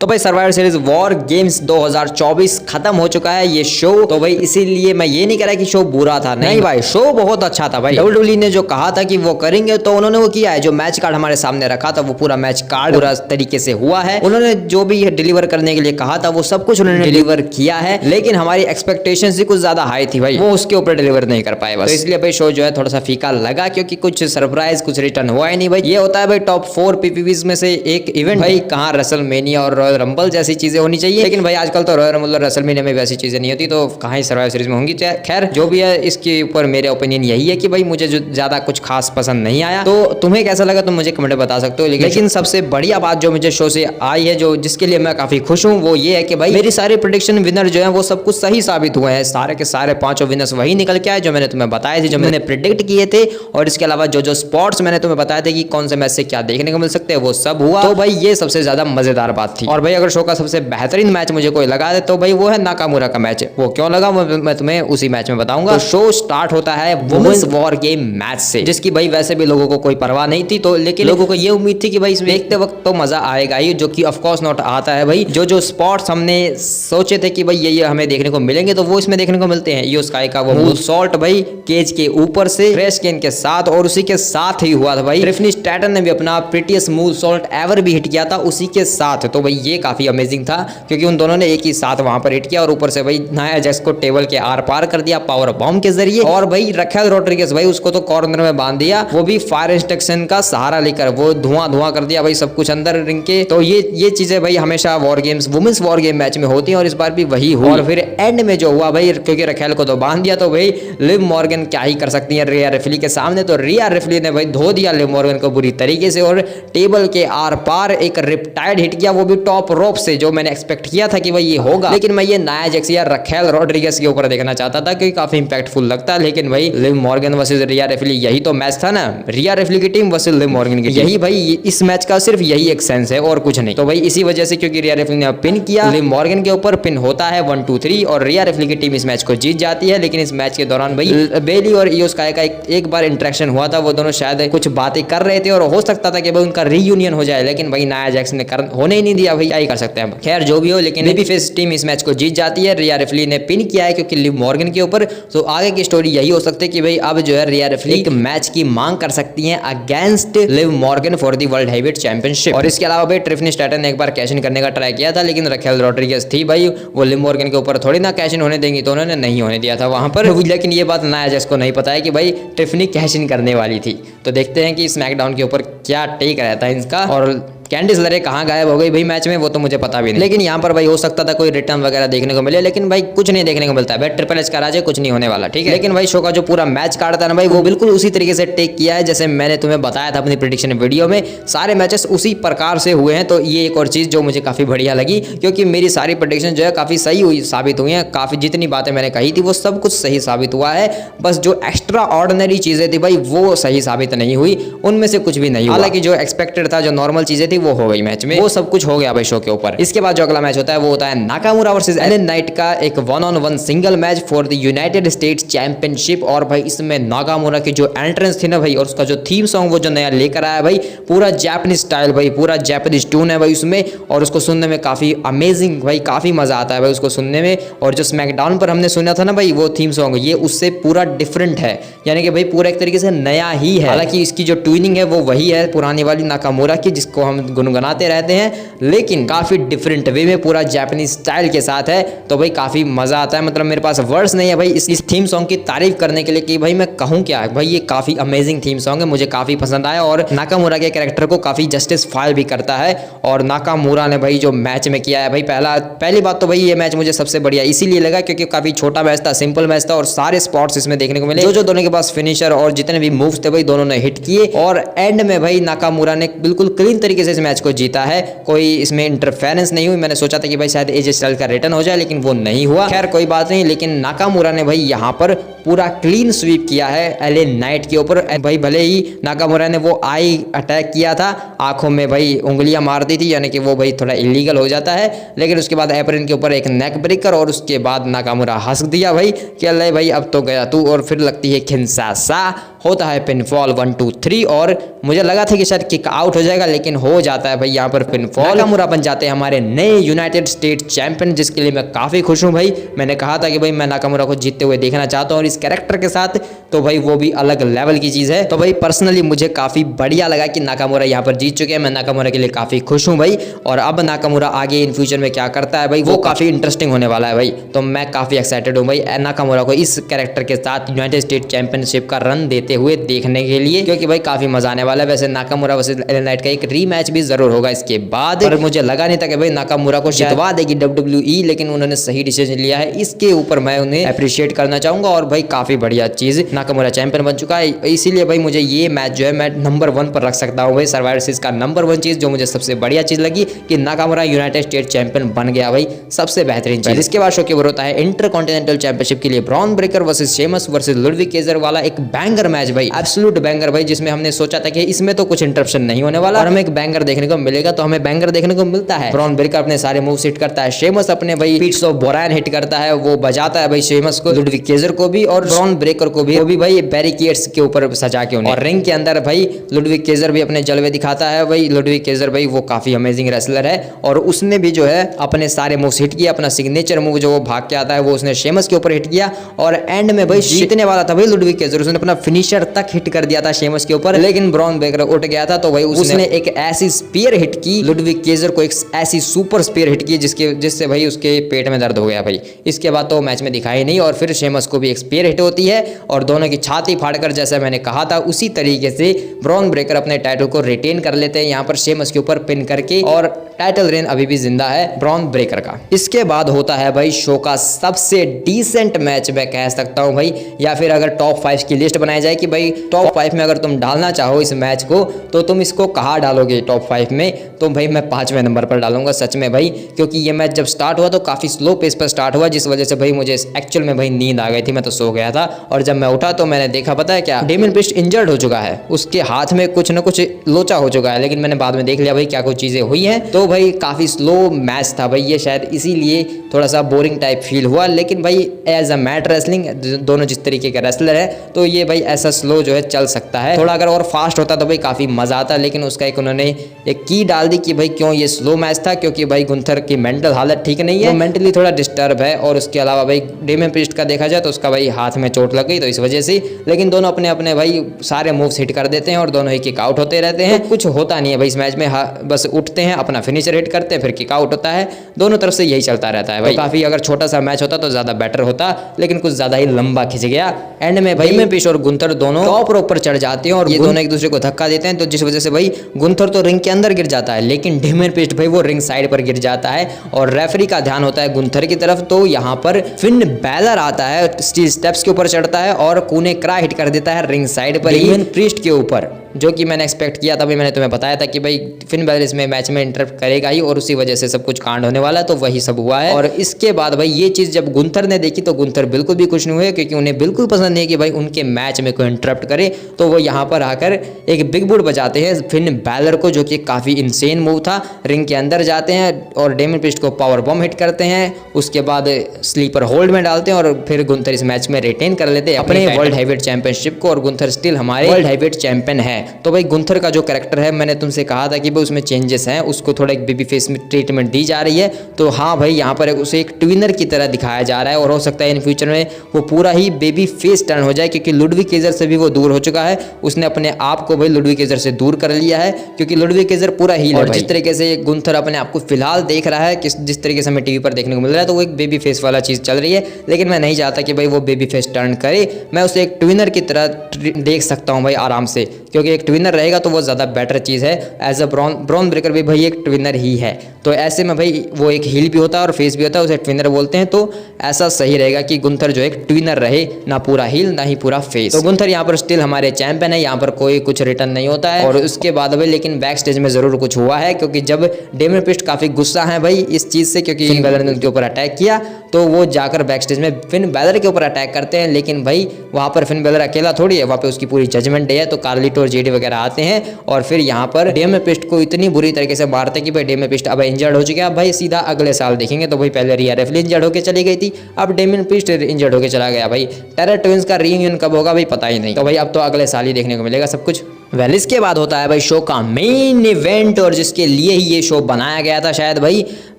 तो भाई survivor series war games 2024 खत्म हो चुका है ये शो। तो भाई इसीलिए मैं ये नहीं कह रहा कि शो बुरा था, नहीं भाई शो बहुत अच्छा था भाई। डब्ल्यूडब्ल्यूई ने जो कहा था कि वो करेंगे तो उन्होंने वो किया है। जो मैच कार्ड हमारे सामने रखा था वो पूरा मैच कार्ड पूरा तरीके से हुआ है। उन्होंने जो भी डिलीवर करने के लिए कहा था वो सब कुछ उन्होंने डिलीवर किया है, लेकिन हमारी एक्सपेक्टेशन से कुछ ज्यादा हाई थी भाई, वो उसके ऊपर डिलीवर नहीं कर पाए बस। तो इसलिए भाई शो जो है थोड़ा सा फीका लगा, क्योंकि कुछ सरप्राइज कुछ रिटर्न हुआ ही नहीं भाई। ये होता है भाई टॉप 4 पीपीवीज में से एक इवेंट भाई, कहाँ रेसलमेनिया और रॉयल रंबल जैसी चीजें होनी चाहिए, लेकिन भाई आजकल तो रॉयल रंबल और रेसलमेनिया में वैसी चीजें नहीं होती, तो कहाँ ही सर्वाइवर सीरीज में होंगी। खैर जो भी है, इसके ऊपर मेरे ओपिनियन यही है कि भाई मुझे जो ज्यादा कुछ खास पसंद नहीं आया। तो तुम्हें कैसा लगा तुम मुझे कमेंट में बता सकते हो। लेकिन सबसे बढ़िया बात जो मुझे शो से आई है, जो जिसके लिए मैं काफी खुश हूँ, वो ये है कि भाई मेरी सारी प्रेडिक्शन विनर जो है वो सब कुछ सही साबित हुए हैं। सारे के सारे 5 विनर्स वही निकल के आए जो मैंने तुम्हें बताए थे, जो मैंने प्रिडिक्ट किए थे। और इसके अलावा जो जो स्पॉट्स मैंने तुम्हें बताए थे कि कौन से मैच से क्या देखने को मिल सकते हैं, वो सब हुआ। तो भाई ये सबसे ज्यादा मजेदार बात थी। और भाई अगर शो का सबसे बेहतरीन मैच मुझे कोई लगा दे तो भाई वो है नाकामुरा का मैच। वो क्यों लगा मैं तुम्हें उसी मैच में बताऊंगा। तो शो स्टार्ट होता है वुमेन्स वॉर गेम मैच से, जिसकी भाई वैसे भी लोगों को कोई परवाह नहीं थी, तो लेकिन लोगों को ये उम्मीद थी कि भाई इसमें देखते वक्त तो मजा आएगा ही, जो कि ऑफ कोर्स नॉट आता है भाई। जो जो स्पॉट्स हमने सोचे थे कि भाई ये हमें देखने को मिलेंगे, तो वो इसमें देखने को मिलते हैं। यो स्काई का वो मूव सॉल्ट भाई केज के ऊपर से फ्रेश केन के साथ, और उसी के साथ ही हुआ था भाई ट्रिफनी स्ट्रैटन ने भी अपना प्रीटियस्ट मूव सॉल्ट एवर भी हिट किया था उसी के साथ। तो भाई ये काफी अमेजिंग था, क्योंकि उन दोनों ने एक ही साथ वहां पर हिट किया, और ऊपर से भाई नाया जैक्स को टेबल के आर पार कर दिया पावर बॉम्ब के जरिए। और भाई रखेल रोड्रिगेज भाई उसको तो कॉर्नर में बांध दिया, वो भी फायर इंस्ट्रक्शन का सहारा लेकर वो धुआं कर दिया भाई सब कुछ अंदर रिंग के। तो ये चीजें भाई हमेशा war games women's war game match में होती है, और इस बार भी वही हुआ। और फिर एंड में जो हुआ भाई, क्योंकि रखेल को तो बांध दिया, तो भाई लिव मॉर्गन क्या ही कर सकती है रिया रिफली के सामने। तो रिया रिफली ने भाई धो दिया लिव मॉर्गन को बुरी तरीके से, और टेबल के आर पार एक रिपटाइड हिट किया, वो भी टॉप रोप से, जो मैंने एक्सपेक्ट किया था कि भाई ये होगा। लेकिन मैं ये नाया जैक्स या रखेल रोड्रिगेज के ऊपर देखना चाहता था, क्योंकि काफी इंपैक्टफुल लगता है। लेकिन भाई लिव मॉर्गन वर्सेस रिया रिफली, यही तो मैच था ना, रिया रिफली की टीम वर्सेस लिव मॉर्गन की, यही भाई इस मैच का सिर्फ यही एक सेंस है और कुछ नहीं। तो भाई इसी वजह से, क्योंकि रिया रिफली ने पिन किया, लिव मॉर्गन के ऊपर पिन होता है 1 2 3, और रिया रिफली की टीम इस मैच को जीत जाती है। लेकिन इस मैच के दौरान भाई बेली और इयो स्काई का एक बार इंटरेक्शन हुआ था, वो दोनों शायद कुछ बातें कर रहे थे, और हो सकता था कि भाई उनका रीयूनियन हो जाए, लेकिन भाई नाया जैक्स ने होने ही नहीं दिया भाई, क्या ही कर सकते हैं। खैर जो भी हो, लेकिन बेबी फेस टीम इस मैच को जीत जाती है। रिया रिफली ने पिन किया है क्योंकि लिव मॉर्गन के ऊपर। तो आगे की स्टोरी यही हो सकती है कि भाई अब जो है रिया रिफली एक मैच की मांग कर सकती हैं against Liv Morgan for the world heavyweight championship. और इसके अलावा भाई ट्रिफनी स्ट्रैटन ने एक बार कैश इन करने का ट्राई किया था, लेकिन रखेल रोड्रिगेज थी भाई, वो लिव मॉर्गन के ऊपर थोड़ी ना कैश इन होने देंगी, तो उन्होंने नहीं होने दिया था वहां पर। लेकिन ये बात नाया जैक्स को नहीं पता है कि भाई ट्रिफनी कैश इन करने वाली थी। तो देखते हैं कि स्मैकडाउन के ऊपर क्या टेक रहता है इसका। और कैंडिस लरे कहाँ गायब हो गई भाई मैच में, वो तो मुझे पता भी नहीं। लेकिन यहाँ पर भाई हो सकता था कोई रिटर्न वगैरह देखने को मिले, लेकिन भाई कुछ नहीं देखने को मिलता है भाई। ट्रिपल एच का राज है, कुछ नहीं होने वाला, ठीक है। लेकिन भाई शो का जो पूरा मैच कार्ड था ना भाई, वो बिल्कुल उसी तरीके से टेक किया है जैसे मैंने तुम्हें बताया था अपनी प्रेडिक्शन वीडियो में। सारे मैचेस उसी प्रकार से हुए हैं। तो ये एक और चीज जो मुझे काफी बढ़िया लगी, क्योंकि मेरी सारी प्रेडिक्शन जो है काफी सही हुई साबित हुई है। काफी जितनी बातें मैंने कही थी वो सब कुछ सही साबित हुआ है। बस जो एक्स्ट्रा ऑर्डिनरी चीजें थी भाई वो सही साबित नहीं हुई, उनमें से कुछ भी नहीं हुआ। हालांकि जो एक्सपेक्टेड था, जो नॉर्मल चीजें थी वो हो गई मैच में, वो सब कुछ हो गया भाई शो के ऊपर। इसके बाद जो अगला मैच होता है वो होता है नाकामुरा वर्सेस एलन नाइट का एक 1-on-1 single match for the United states championship. और भाई इसमें नाकामुरा की जो एंट्रेंस थी ना भाई, और उसका जो थीम सॉन्ग वो जो नया लेकर आया भाई, पूरा जापानीज स्टाइल भाई, पूरा जापानीज ट्यून है भाई उसमें, और उसको सुनने में काफी अमेजिंग भाई, काफी मजा आता है भाई उसको सुनने में। और जो स्मैकडाउन पर हमने सुना था ना भाई वो थीम सॉन्ग, ये उससे पूरा डिफरेंट है, यानी कि भाई पूरा एक तरीके से नया ही है। हालांकि इसकी जो ट्यूनिंग है वो वही है पुरानी वाली नाकामुरा की, जिसको हम गुनगुनाते रहते हैं, लेकिन काफी डिफरेंट वे में पूरा जापानीज स्टाइल के साथ है। तो भाई काफी मजा आता है, मतलब मेरे पास वर्ड्स नहीं है भाई इस थीम सॉन्ग की तारीफ करने के लिए कि भाई मैं कहूँ क्या। भाई ये काफी अमेजिंग थीम सॉन्ग है, मुझे काफी पसंद आया, और नाकामुरा के कैरेक्टर को काफी जस्टिस फाइल भी करता है। और नाकामुरा ने भाई जो मैच में किया है भाई, पहली बात तो भाई ये मैच मुझे सबसे बढ़िया इसीलिए लगा क्योंकि काफी छोटा मैच था, सिंपल मैच था, और सारे स्पॉट्स इसमें देखने को मिले। जो दोनों के पास फिनिशर और जितने भी मूव्स थे भाई दोनों ने हिट किए, और एंड में भाई नाकामुरा ने बिल्कुल क्लीन तरीके से इस मैच को जीता है। कोई इसमें इंटरफेरेंस नहीं हुई। मैंने सोचा था कि भाई शायद एजे स्टाइल्स का रिटर्न हो जाए, लेकिन वो नहीं हुआ। खैर कोई बात नहीं, लेकिन नाकामुरा ने भाई यहाँ पर पूरा क्लीन स्वीप किया है एले नाइट के ऊपर भाई। भले ही नाकामुरा ने वो आई अटैक किया था, आंखों में भाई उंगलियां मार दी थी, यानी कि वो भाई थोड़ा इलीगल हो जाता है, लेकिन उसके बाद एप्रन के ऊपर एक नेक ब्रेकर, और उसके बाद नाकामुरा हंस दिया भाई कि अल्लाह भाई अब तो गया तू, और फिर लगती है खिंसासा होता है पिनफॉल 1 2 3 और मुझे लगा था कि शायद किक आउट हो जाएगा, लेकिन हो जाता है भाई यहाँ पर पिनफॉल। नाकामुरा बन जाते हैं हमारे नए यूनाइटेड स्टेट चैंपियन, जिसके लिए मैं काफी खुश हूँ भाई। मैंने कहा था कि भाई मैं नाकामुरा को जीतते हुए देखना चाहता हूँ और इस कैरेक्टर के साथ, तो भाई वो भी अलग लेवल की चीज है। तो भाई पर्सनली मुझे काफी बढ़िया लगा कि नाकामुरा यहाँ पर जीत चुके हैं। मैं नाकामुरा के लिए काफी खुश हूँ भाई। और अब नाकामुरा आगे इन फ्यूचर में क्या करता है भाई, वो काफी इंटरेस्टिंग होने वाला है भाई। तो मैं काफी एक्साइटेड हूँ भाई नाकामुरा को इस कैरेक्टर के साथ यूनाइटेड स्टेट चैंपियनशिप का रन देते हुए देखने के लिए, क्योंकि भाई काफी मजा आने वाला है। वैसे नाकामुरा वर्सेस एलन नाइट का एक रीमैच भी जरूर होगा इसके बाद, पर मुझे लगा नहीं था कि भाई नाकामुरा को जितवा देगी WWE, लेकिन उन्होंने सही डिसीजन लिया है। इसके ऊपर मैं उन्हें अप्रिशिएट करना चाहूंगा। और भाई काफी बढ़िया चीज, नाकामुरा चैंपियन बन चुका है, इसीलिए भाई मुझे ये मैच जो है मैं नंबर 1 पर रख सकता हूँ भाई। सर्वाइवर सीरीज का नंबर 1 चीज जो मुझे सबसे बढ़िया चीज लगी कि नाकामुरा यूनाइटेड स्टेट चैंपियन बन गया भाई, सबसे बेहतरीन चीज। इसके बाद शो के ऊपर होता है इंटरकॉन्टिनेंटल चैंपियनशिप के लिए Bron Breakker versus Sheamus versus Ludwig Kjær वाला एक बैंगर मैच भाई, एब्सोल्यूट बैंगर भाई, जिसमें हमने सोचा था कि इसमें तो कुछ इंटरप्शन नहीं होने वाला और हमें एक बैंगर देखने को मिलेगा। तो हमें बैंगर देखने को मिलता है। ब्रॉन ब्रेकर अपने सारे मूव्स हिट करता है, शेमस अपने भाई फीट्स ऑफ बोरान हिट करता है, वो बजाता है भाई शेमस को, लुडविग केजर को भी और ब्रॉन ब्रेकर को भी, वो भी भाई बैरिकेड्स के ऊपर सजा के उन्हें। और रिंग के अंदर भाई लुडविग केजर भी अपने जलवे दिखाता है भाई। लुडविग केजर भाई वो काफी अमेजिंग रेसलर है और उसने भी जो है अपने सारे मूव्स हिट किया। अपना सिग्नेचर मूव जो वो भाग के आता है वो उसने शेमस के ऊपर हिट किया और एंड में भाई जीतने वाला था भाई लुडविग केजर। उसने अपना फिनिशर तक हिट कर दिया था शेमस के ऊपर, लेकिन ब्रॉन ब्रेकर उठ गया था। तो भाई उसने एक ऐसी स्पीयर हिट की लुडविग केजर को, एक ऐसी सुपर स्पीयर हिट की जिससे भाई उसके पेट में दर्द हो गया भाई। इसके बाद तो मैच में दिखाई नहीं और फिर शेमस को भी एक स्पीयर हिट होती है और दोनों की छाती फाड़कर, जैसा मैंने कहा था उसी तरीके से ब्रॉन ब्रेकर अपने टाइटल को रिटेन कर लेते हैं यहाँ पर शेमस के ऊपर पिन करके, और टाइटल रेन अभी भी जिंदा है ब्रॉन ब्रेकर का। इसके बाद होता है भाई शो का सबसे डिसेंट मैच मैं कह सकता हूं भाई, या फिर अगर टॉप 5 की लिस्ट बनाई जाए कि भाई टॉप 5 में अगर तुम डालना चाहो इस मैच को तो तुम इसको कहाँ डालोगे टॉप 5 में, तो भाई मैं 5वें नंबर पर डालूंगा सच में भाई। क्योंकि ये मैच जब स्टार्ट हुआ तो काफी स्लो पेस पर स्टार्ट हुआ, जिस वजह से भाई मुझे एक्चुअल में भाई नींद आ गई थी, मैं तो सो गया था। और जब मैं उठा तो मैंने देखा पता है क्या, डेमियन प्रीस्ट इंजर्ड हो चुका है, उसके हाथ में कुछ ना कुछ लोचा हो चुका है। लेकिन मैंने बाद में देख लिया भाई क्या कुछ चीजें हुई हैं। तो भाई काफी स्लो मैच था भाई ये, शायद इसीलिए थोड़ा सा बोरिंग टाइप फील हुआ। लेकिन भाई एज अ मैट रेसलिंग दोनों जिस तरीके के रेसलर है तो ये भाई ऐसा स्लो जो है चल सकता है। थोड़ा अगर और फास्ट होता तो भाई काफी मजा आता, लेकिन उसका एक उन्होंने एक की डाल दी कि भाई क्यों ये स्लो मैच था, क्योंकि भाई गुंथर की मेंटल हालत ठीक नहीं है, मेंटली थोड़ा डिस्टर्ब है। और उसके अलावा भाई डेमियन प्रीस्ट का देखा जाए तो उसका भाई हाथ में चोट लग गई तो इस वजह से, लेकिन दोनों अपने अपने भाई सारे मूव्स हिट कर देते हैं और दोनों ही किक आउट होते रहते हैं। तो कुछ होता नहीं है भाई इस मैच में, बस उठते हैं अपना फिनिशर हिट करते हैं फिर किक आउट होता है। दोनों तरफ से यही चलता रहता है भाई। तो काफी अगर छोटा सा मैच होता तो ज्यादा बेटर होता, लेकिन कुछ ज्यादा ही लंबा खिंच गया। एंड में भाई डेमियन प्रीस्ट और गुंथर दोनों टॉप रोप पर चढ़ जाते हैं और ये दोनों एक दूसरे को धक्का देते हैं, तो जिस वजह से भाई गुंथर तो रिंग के अंदर गिर जाता है, लेकिन डेमियन प्रीस्ट भाई वो रिंग साइड पर गिर जाता है और रेफरी का ध्यान होता है गुंथर की तरफ। तो यहाँ पर फिन बैलर आता है, स्टील स्टेप्स के ऊपर चढ़ता है और कूने क्रा हिट कर देता है रिंग साइड पर डेमियन प्रीस्ट के ऊपर, जो कि मैंने एक्सपेक्ट किया था भाई। मैंने तुम्हें बताया था कि भाई फिन बैलर इसमें मैच में इंटरप्ट करेगा ही और उसी वजह से सब कुछ कांड होने वाला है, तो वही सब हुआ है। और इसके बाद भाई ये चीज जब गुंथर ने देखी तो गुंथर बिल्कुल भी खुश नहीं हुए, क्योंकि उन्हें बिल्कुल पसंद नहीं है कि भाई उनके मैच में कोई इंटरप्ट करे। तो वो यहाँ पर आकर एक बिग बूट बजाते हैं फिन बैलर को, जो कि काफी इंसेन मूव था। रिंग के अंदर जाते हैं और डेमियन प्रीस्ट को पावर बॉम्ब हिट करते हैं, उसके बाद स्लीपर होल्ड में डालते हैं और फिर गुंथर इस मैच में रिटेन कर लेते हैं अपने वर्ल्ड हैवीवेट चैंपियनशिप को, और गुंथर स्टिल हमारे वर्ल्ड हैवीवेट चैंपियन है। तो भाई गुंथर का जो कैरेक्टर है, मैंने तुमसे कहा था कि भाई उसमें चेंजेस हैं, उसको थोड़ा एक बेबी फेस में ट्रीटमेंट दी जा रही है। तो हाँ भाई यहाँ पर उसे एक ट्विनर की तरह दिखाया जा रहा है और हो सकता है इन फ्यूचर में वो पूरा ही बेबी फेस टर्न हो जाए, क्योंकि लुडविग केजर से भी वो दूर हो चुका है। उसने अपने आप को भाई लुडविग केजर से दूर कर लिया है, क्योंकि लुडविग केजर पूरा हील है। और जिस तरीके से गुंथर अपने आप को फिलहाल देख रहा है, जिस तरीके से हमें टीवी पर देखने को मिल रहा है, तो वो एक बेबी फेस वाला चीज चल रही है। लेकिन मैं नहीं चाहता कि भाई वो बेबी फेस टर्न करे, मैं उसे एक ट्विनर की तरह देख सकता हूँ भाई आराम से, क्योंकि एक ट्विनर रहेगा तो वो ज़्यादा बेटर चीज़ है। एज अ ब्रॉन ब्रेकर भी भाई एक ट्विनर ही है, तो ऐसे में भाई वो एक हील भी होता है और फेस भी होता है, उसे ट्विनर बोलते हैं। तो ऐसा सही रहेगा कि गुंथर जो एक ट्विनर रहे, ना पूरा हील ना ही पूरा फेस। तो गुंथर यहाँ पर स्टिल हमारे चैंपियन है, यहाँ पर कोई कुछ रिटर्न नहीं होता है। और उसके बाद भाई लेकिन बैक स्टेज में जरूर कुछ हुआ है, क्योंकि जब डेमियन प्रीस्ट काफी गुस्सा है भाई इस चीज से, क्योंकि फिन बैलर ने उनके ऊपर अटैक किया, तो वो जाकर बैक स्टेज में फिन बैलर के ऊपर अटैक करते हैं। लेकिन भाई वहाँ पर फिन बैलर अकेला थोड़ी है, वहाँ पे उसकी पूरी जजमेंट डे है, तो कार्लिटो और जेडी वगैरह आते हैं और फिर यहाँ पर डेमियन प्रीस्ट को इतनी बुरी तरीके से मारते हैं कि भाई डेमियन प्रीस्ट अब इंजर्ड हो चुके हैं। अब भाई सीधा अगले साल देखेंगे। तो भाई पहले रिया रिप्ली इंजर्ड होकर चली गई थी, अब डेमियन प्रीस्ट इंजर्ड होकर चला गया। भाई टेरर ट्विंस का रीयूनियन कब होगा भाई पता ही नहीं। तो भाई अब तो अगले साल ही देखने को मिलेगा सब कुछ। वेल इसके बाद होता है भाई शो का मेन इवेंट, और जिसके लिए ही ये शो बनाया गया था शायद भाई,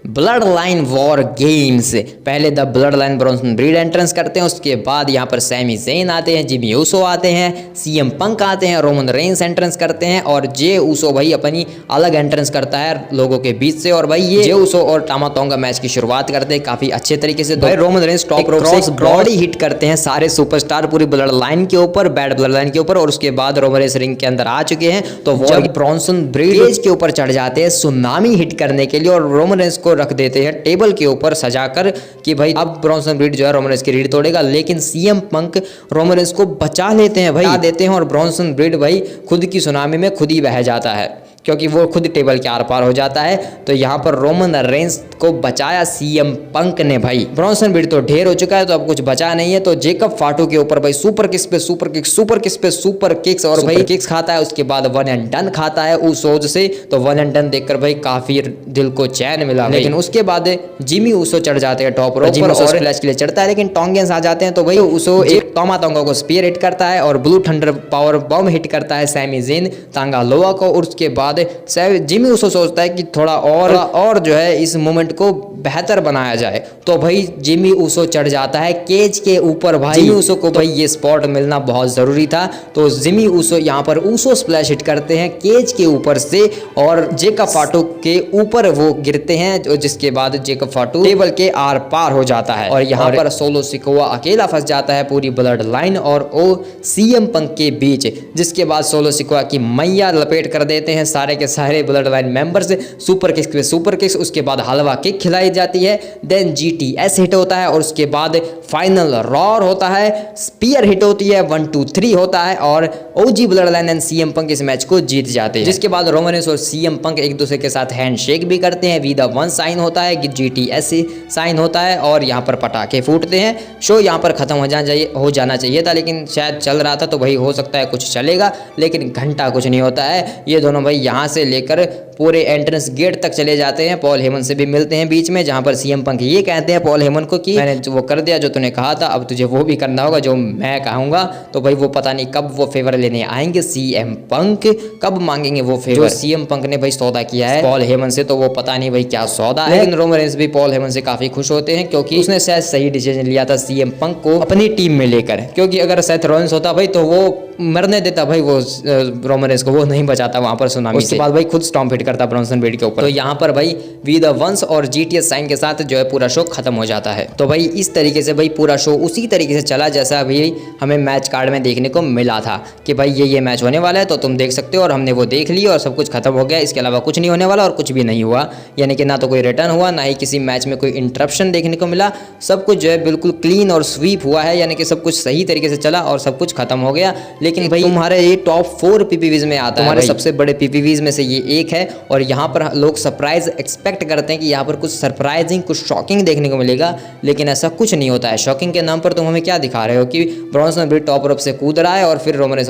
ब्लड लाइन वॉर गेम्स। पहले the blood line Bronson breed entrance करते हैं, उसके बाद यहाँ पर सैमी ज़ेन आते हैं, जिमी ऊसो आते हैं, सीएम पंक आते हैं, रोमन रेंस एंट्रेंस करते हैं और जे ऊसो भाई अपनी अलग एंट्रेंस करता है लोगों के बीच से। और भाई ये जे ऊसो और टामा टोंगा मैच की शुरुआत करते हैं काफी अच्छे तरीके से। भाई रोमन रेंस टॉप रोप से बॉडी हिट करते हैं सारे सुपरस्टार पूरी ब्लड लाइन के ऊपर, बैड ब्लड लाइन के ऊपर, और उसके बाद रोमन रेंस रिंग के अंदर आ चुके हैं। तो जब ब्रॉन्सन ब्रीड के ऊपर चढ़ जाते हैं सुनामी हिट करने के लिए और रोमन रेंस को रख देते हैं टेबल के ऊपर सजाकर कि भाई अब ब्रॉन्सन ब्रीड जो है रोमन रेंस की रीड तोड़ेगा, लेकिन सीएम पंक रोमन रेंस को बचा लेते हैं भाई, देते हैं और ब्रॉन्सन ब्रीड भाई खुद की सुनामी में खुद ही बह जाता है क्योंकि वो खुद टेबल के आर पार हो जाता है। तो यहाँ पर रोमन रेंस को बचाया सीएम पंक ने भाई। ब्रॉन्सन ब्रीड तो ढेर हो चुका है तो अब कुछ बचा नहीं है। तो जेकब फाटू के ऊपर भाई सुपर किक्स पे सुपर किक्स, सुपर किक्स पे सुपर किक्स और भाई किक्स खाता है। उसके बाद वन एंड डन खाता है ऊसोज से। तो वन एंड डन देखकर भाई काफी दिल को चैन मिला। लेकिन उसके बाद जिमी ऊसो चढ़ जाते हैं टॉप रोप पर और स्प्लैश के लिए चढ़ता है, लेकिन टोंगेंस आ जाते हैं। तो भाई ऊसो एक टॉमा टोंगा को स्पीयर हिट करता है और ब्लू थंडर पावर बम हिट करता है सैमी ज़ेन तांगा लोआ को। और उसके बाद जिमी ऊसो सोचता है कि थोड़ा और जो है इस मोमेंट को बेहतर बनाया जाए। तो भाई जिमी ऊसो चढ़ जाता है केज के ऊपर भाई। जिमी ऊसो को भाई ये स्पॉट मिलना बहुत जरूरी था। तो जिमी ऊसो यहाँ पर ऊसो स्प्लैश हिट करते हैं केज के ऊपर से और जेकब फाटू के ऊपर वो गिरते हैं, जिसके बाद जेकब फाटू टेबल के आर पार हो जाता है। और यहाँ पर सोलो सिकोआ अकेला फंस जाता है पूरी ब्लड लाइन और ओ सीएम पंक के बीच, जिसके बाद सोलो सिकोआ की मैया लपेट कर देते हैं सारे के सारे blood line members. Super kicks पे सुपर किक्स, उसके बाद हलवा किक खिलाई जाती है, देन जीटीएस हिट होता है और उसके बाद फाइनल रॉर होता है, स्पीयर हिट होती है, 1 2 3 होता है और OG bloodline and CM Punk इस मैच को जीत जाते हैं। जिसके बाद रोमन रेंस और सीएम पंक एक दूसरे के साथ हैंडशेक भी करते हैं, वी द वन साइन होता है, जीटीएस साइन होता है और यहाँ पर पटाखे फूटते हैं। शो यहाँ पर खत्म हो जाना चाहिए था, लेकिन शायद चल रहा था तो भाई हो सकता है कुछ चलेगा, लेकिन घंटा कुछ नहीं होता है। ये दोनों भाई यहाँ से लेकर पूरे एंट्रेंस गेट तक चले जाते हैं। पॉल हेमन से भी मिलते हैं बीच में, जहां पर सीएम पंक ये कहते हैं पॉल हेमन को कि मैंने वो कर दिया जो तूने कहा था, अब तुझे वो भी करना होगा जो मैं कहूंगा। तो भाई वो पता नहीं कब वो फेवर लेने आएंगे, सीएम पंक कब मांगेंगे वो फेवर। सीएम पंक ने भाई सौदा किया है पॉल हेमन से, तो वो पता नहीं भाई क्या सौदा है। लेकिन रोमन रेंस भी पॉल हेमन से काफी खुश होते हैं क्योंकि उसने शायद सही डिसीजन लिया था सीएम पंक को अपनी टीम में लेकर, क्योंकि अगर सेथ रॉलिंस होता भाई तो वो मरने देता भाई वो रोमन रेंस को, वो नहीं बचाता वहां पर सुनामी से। उसके बाद भाई खुद स्टॉम्प हिट करता ब्रॉन्सन ब्रीड के ऊपर। तो यहाँ पर भाई वी द वंस और जीटीएस साइन के साथ जो है पूरा शो खत्म हो जाता है। तो भाई इस तरीके से भाई पूरा शो उसी तरीके से चला जैसा अभी हमें मैच कार्ड में देखने को मिला था कि भाई ये मैच होने वाला है तो तुम देख सकते हो, और हमने वो देख ली और सब कुछ खत्म हो गया। इसके अलावा कुछ नहीं होने वाला और कुछ भी नहीं हुआ, यानी कि ना तो कोई रिटर्न हुआ, ना ही किसी मैच में कोई इंटरप्शन देखने को मिला। सब कुछ जो है बिल्कुल क्लीन और स्वीप हुआ है, यानी कि सब कुछ सही तरीके से चला और सब कुछ खत्म हो गया। लेकिन भाई तुम्हारे ये टॉप 4 पीपीवीज में आता है, तुम्हारे सबसे बड़े पीपीवीज में से ये एक है और यहाँ पर लोग सरप्राइज एक्सपेक्ट करते हैं कि यहाँ पर कुछ सरप्राइजिंग कुछ शॉकिंग देखने को मिलेगा, लेकिन ऐसा कुछ नहीं होता है। शॉकिंग के नाम पर तुम हमें क्या दिखा रहे हो कि ब्रॉन्सन ब्रीड टॉप रोप से कूद रहा है और फिर रोमन रेंस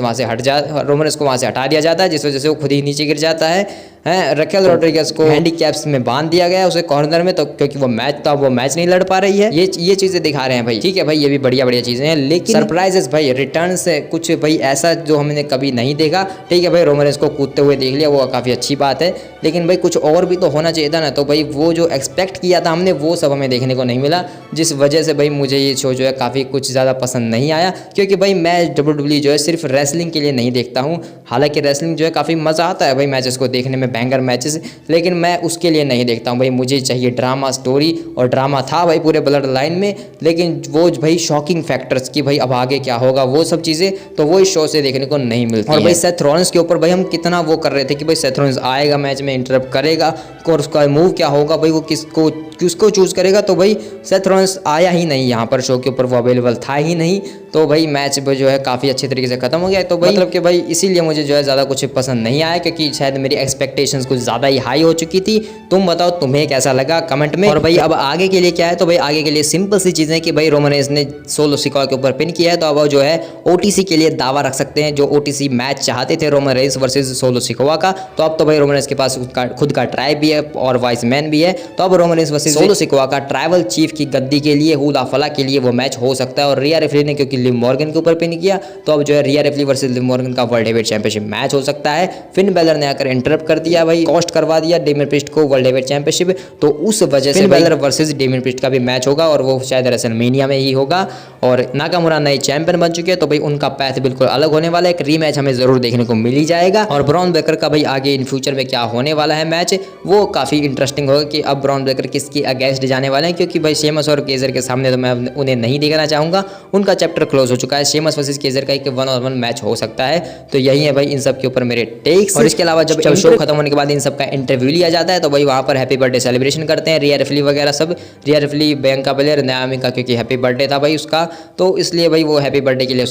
को वहाँ से हटा दिया जाता है, जिस वजह से वो खुद ही नीचे गिर जाता है। रकेल रॉड्रिगेज को हैंडीकैप्स में बांध दिया गया उसे कॉर्नर में, तो क्योंकि वो मैच नहीं लड़ पा रही है। ये चीजें दिखा रहे हैं भाई, ठीक है भाई, ये भी बढ़िया चीजें हैं। लेकिन सरप्राइजेस भाई, रिटर्न से कुछ भाई ऐसा जो हमने कभी नहीं देखा। ठीक है भाई, रोमन रेंस को कूदते हुए देख लिया, वो काफी अच्छी बात है, लेकिन भाई कुछ और भी तो होना चाहिए था ना। तो भाई वो जो एक्सपेक्ट किया था हमने वो सब हमें देखने को नहीं मिला, जिस वजह से भाई मुझे ये शो जो है काफ़ी कुछ ज़्यादा पसंद नहीं आया। क्योंकि भाई मैं WWE जो है सिर्फ रेसलिंग के लिए नहीं देखता हूँ, हालांकि रेसलिंग जो है काफ़ी मज़ा आता है भाई मैचेस को देखने में, बैंगर मैचेस, लेकिन मैं उसके लिए नहीं देखता हूँ भाई। मुझे चाहिए ड्रामा, स्टोरी, और ड्रामा था भाई पूरे ब्लड लाइन में, लेकिन वो भाई शॉकिंग फैक्टर्स की भाई अब आगे क्या होगा वो सब चीज़ें तो वो इस शो से देखने को नहीं मिलती। और भाई सेथ रॉलिंस के ऊपर भाई हम कितना वो कर रहे थे कि भाई सेथ रॉलिंस आएगा मैच में, इंटरप्ट करेगा और उसका मूव क्या होगा भाई, वो किसको किसको चूज करेगा, तो भाई सेथ रॉलिंस आया ही नहीं यहाँ पर शो के ऊपर, वो अवेलेबल था ही नहीं। तो भाई मैच जो है काफ़ी अच्छे तरीके से खत्म हो गया। तो भाई मतलब कि भाई इसीलिए मुझे जो है ज़्यादा कुछ पसंद नहीं आया, क्योंकि शायद मेरी एक्सपेक्टेशंस कुछ ज़्यादा ही हाई हो चुकी थी। तुम बताओ तुम्हें कैसा लगा कमेंट में। और भाई अब आगे के लिए क्या है, तो भाई आगे के लिए सिंपल सी चीज़ें कि भाई रोमन रेंस ने सोलो सिकोआ के ऊपर पिन किया है, तो अब जो है ओटीसी के लिए दावा रख सकते हैं। जो ओटीसी मैच चाहते थे Roman Reigns versus solo Sikoa का, तो अब तो भाई रोमन रेंस के पास खुद का ट्राइब भी है और वाइस मैन भी है। तो अब Roman Reigns versus solo Sikoa का ट्राइबल चीफ की गद्दी के लिए, हुला फला के लिए वो मैच हो सकता है। और रिया रेफरी ने क्योंकि लिव मॉर्गन के ऊपर पिन किया, तो अब जो है रिया रेफरी वर्सेस लिव मॉर्गन का वर्ल्ड हेवीवेट चैंपियनशिप मैच हो सकता है। फिन बैलर ने आकर इंटरप्ट कर दिया भाई, कॉस्ट करवा दिया डेमियन प्रीस्ट को वर्ल्ड हेवीवेट चैंपियनशिप। तो उस वजह से Finn Balor versus Damien priest का भी मैच होगा और वो शायद रेसलमेनिया में ही होगा। और नाकामुरा नए चैंपियन बन चुके हैं, तो भाई उनका पैथ बिल्कुल अलग होने वाला है। एक रीमैच हमें जरूर देखने को मिल ही जाएगा। और ब्रॉन ब्रेकर का भाई आगे इन फ्यूचर में क्या होने वाला है मैच, वो काफी इंटरेस्टिंग होगा कि अब ब्रॉन ब्रेकर किसकी अगेंस्ट जाने वाले हैं। क्योंकि भाई शेमस और केजर के सामने तो मैं उन्हें नहीं देखना चाहूंगा, उनका चैप्टर क्लोज हो चुका है। शेमस वर्सेस केजर का एक 1-on-1 मैच हो सकता है। तो यही है भाई इन सब के ऊपर मेरे टेक्स। और इसके अलावा जब शो खत्म होने के बाद इन सब का इंटरव्यू लिया जाता है, तो भाई वहाँ पर हैप्पी बर्थडे सेलिब्रेशन करते हैं रिया रिफ्ली वगैरह सब। रिया रिफ्ली बियांका बेलेयर, नाओमी का क्योंकि हैप्पी बर्थडे था भाई उसका, तो इसलिए भाई वो हैप्पी बर्थडे के लिए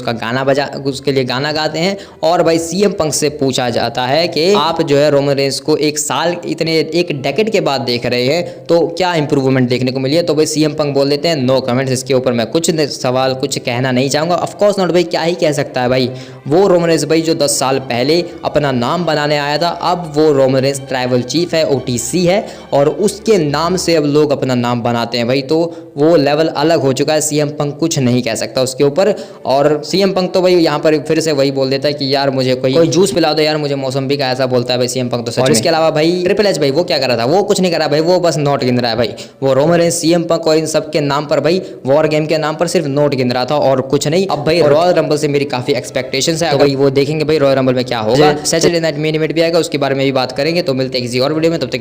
उसके लिए गाना गाते हैं। और भाई सीएम पंक से पूछा जाता है कि आप जो है रोमन रेंस को एक डेकेड के बाद देख रहे हैं, तो क्या इंप्रूवमेंट देखने को मिली है। तो भाई सीएम पंक बोल देते हैं नो कमेंट्स, इसके ऊपर मैं कुछ कहना नहीं चाहूँगा। ऑफकोर्स नॉट भाई, क्या ही कह सकता है भाई। वो रोमन रेंस भाई जो 10 साल पहले अपना नाम बनाने आया था, अब वो रोमन रेंस ट्राइबल चीफ है, ओटीसी है, और उसके नाम से अब लोग अपना नाम बनाते हैं भाई। तो वो लेवल अलग हो चुका है। सीएम पंक कुछ नहीं कह सकता उसके ऊपर। और सीएम पंक तो भाई यहाँ पर फिर से वही बोल देता है कि यार मुझे कोई जूस पिला दो यार, मुझे मौसम्बी का, ऐसा बोलता है भाई सीएम पंक तो सच में। और इसके अलावा भाई ट्रिपल एच भाई वो क्या कर रहा था, वो कुछ नहीं कर रहा भाई, वो बस नोट गिन रहा है भाई। वो रोमन रेंस, सीएम पंक और इन सब के नाम पर भाई, वॉर गेम के नाम पर सिर्फ नोट गिन रहा था और कुछ नहीं। अब भाई रॉयल रंबल से मेरी काफी एक्सपेक्टेशंस है, तो भाई वो देखेंगे भाई रॉयल रंबल में क्या होगा। सैटरडे नाइट मेन इवेंट भी आएगा, उसके बारे में भी बात करेंगे। तो मिलते हैं किसी और वीडियो में, तब तक